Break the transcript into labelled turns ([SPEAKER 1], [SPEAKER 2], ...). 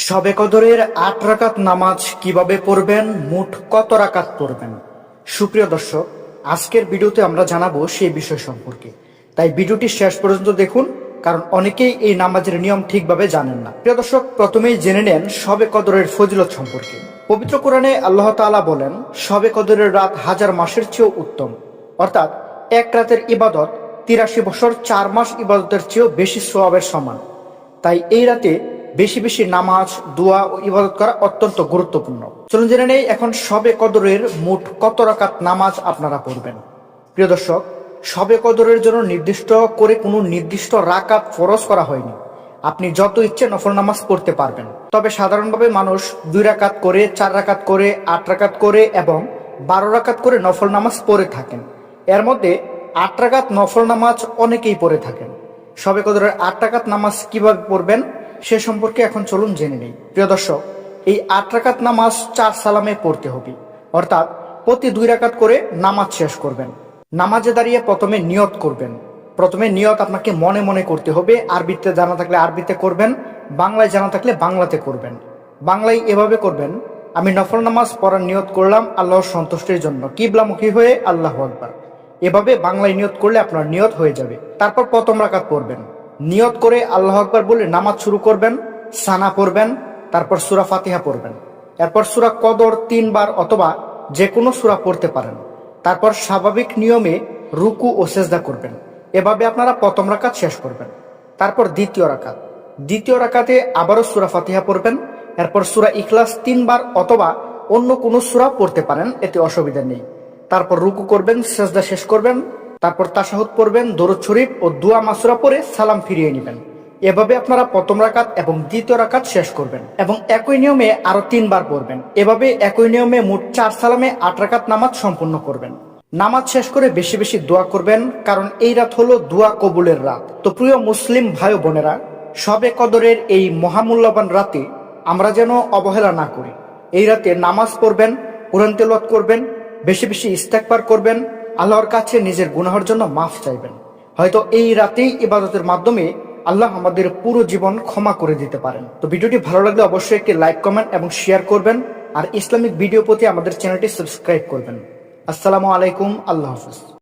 [SPEAKER 1] শবে কদরের ৮ রাকাত নামাজ কিভাবে পড়বেন, মোট কত রাকাত পড়বেন? সুপ্রিয় দর্শক, আজকের ভিডিওতে আমরা জানাবো সেই বিষয় সম্পর্কে, তাই ভিডিওটি শেষ পর্যন্ত দেখুন, কারণ অনেকেই এই নামাজের নিয়ম ঠিকভাবে জানেন না। প্রিয় দর্শক, প্রথমেই জেনে নেন শবে কদরের ফজিলত সম্পর্কে। পবিত্র কোরআনে আল্লাহ তাআলা বলেন, শবে কদরের রাত 1000 মাসের চেয়েও উত্তম, অর্থাৎ এক রাতের ইবাদত 83 বছর 4 মাস ইবাদতের চেয়েও বেশি সওয়াবের সমান। তাই এই রাতে বেশি বেশি নামাজ, দোয়া ও ইবাদত করা অত্যন্ত গুরুত্বপূর্ণ। চলুন জেনে নেই এখন শবে কদরের মোট কত রাকাত নামাজ আপনারা পড়বেন। প্রিয় দর্শক, শবে কদরের জন্য নির্দিষ্ট করে কোনো নির্দিষ্ট রাকাত ফরজ করা হয়নি। আপনি যত ইচ্ছে নফল নামাজ পড়তে পারবেন। তবে সাধারণভাবে মানুষ 2 রাকাত করে, 4 রাকাত করে, 8 রাকাত করে এবং 12 রাকাত করে নফল নামাজ পড়ে থাকেন। এর মধ্যে 8 রাকাত নফল নামাজ অনেকেই পড়ে থাকেন। শবে কদরের 8 রাকাত নামাজ কিভাবে পড়বেন সে সম্পর্কে এখন চলুন জেনে নেই। প্রিয় দর্শক, এই 8 রাকাত নামাজ 4 সালামে পড়তে হবে, অর্থাৎ প্রতি 2 রাকাত করে নামাজ শেষ করবেন। নামাজে দাঁড়িয়ে প্রথমে নিয়ত করবেন। প্রথমে নিয়ত আপনাকে মনে মনে করতে হবে। আরবিতে জানা থাকলে আরবিতে করবেন, বাংলায় জানা থাকলে বাংলাতে করবেন। বাংলায় এভাবে করবেন, আমি নফল নামাজ পড়ার নিয়ত করলাম আল্লাহর সন্তুষ্টির জন্য, কিবলামুখী হয়ে আল্লাহু আকবার। এভাবে বাংলায় নিয়ত করলে আপনার নিয়ত হয়ে যাবে। তারপর প্রথম রাকাত পড়বেন, নিয়ত করে আল্লাহু আকবার বলে নামাজ শুরু করবেন। সানা পড়বেন, তারপর সূরা ফাতিহা পড়বেন। এরপর সূরা কদর 3 বার অথবা যে কোনো সূরা পড়তে পারেন। তারপর স্বাভাবিক নিয়মে রুকু ও সেজদা করবেন। এভাবে আপনারা প্রথম রাকাত শেষ করবেন। তারপর দ্বিতীয় রাকাতে আবারও সূরা ফাতিহা পড়বেন। এরপর সূরা ইখলাস 3 বার অথবা অন্য কোনো সূরা পড়তে পারেন, এতে অসুবিধা নেই। তারপর রুকু করবেন, সেজদা শেষ করবেন। তারপর তাশাহুদ পড়বেন, দরুদ শরীফ ও দোয়া মাসুরা পড়ে সালাম ফিরিয়ে নেবেন। এভাবে আপনারা প্রথম রাকাত এবং দ্বিতীয় রাকাত শেষ করবেন এবং একই নিয়মে আরো 3 বার পড়বেন। এভাবে একই নিয়মে মোট 4 সালামে 8 রাকাত নামাজ সম্পূর্ণ করবেন। নামাজ শেষ করে বেশি বেশি দোয়া করবেন, কারণ এই রাত হলো দোয়া কবুলের রাত। তো প্রিয় মুসলিম ভাই বোনেরা, শবে কদরের এই মহামূল্যবান রাতে আমরা যেন অবহেলা না করি। এই রাতে নামাজ পড়বেন, কোরআন তেলাওয়াত করবেন, বেশি বেশি ইস্তেগফার করবেন, আল্লাহর কাছে নিজের গুনাহের জন্য মাফ চাইবেন। হয়তো এই রাতেই ইবাদতের মাধ্যমে আল্লাহ আমাদের পুরো জীবন ক্ষমা করে দিতে পারেন। তো ভিডিওটি ভালো লাগলে অবশ্যই একটি লাইক, কমেন্ট এবং শেয়ার করবেন। আর ইসলামিক ভিডিও প্রতি আমাদের চ্যানেলটি সাবস্ক্রাইব করবেন। আসসালামু আলাইকুম, আল্লাহ হাফেজ।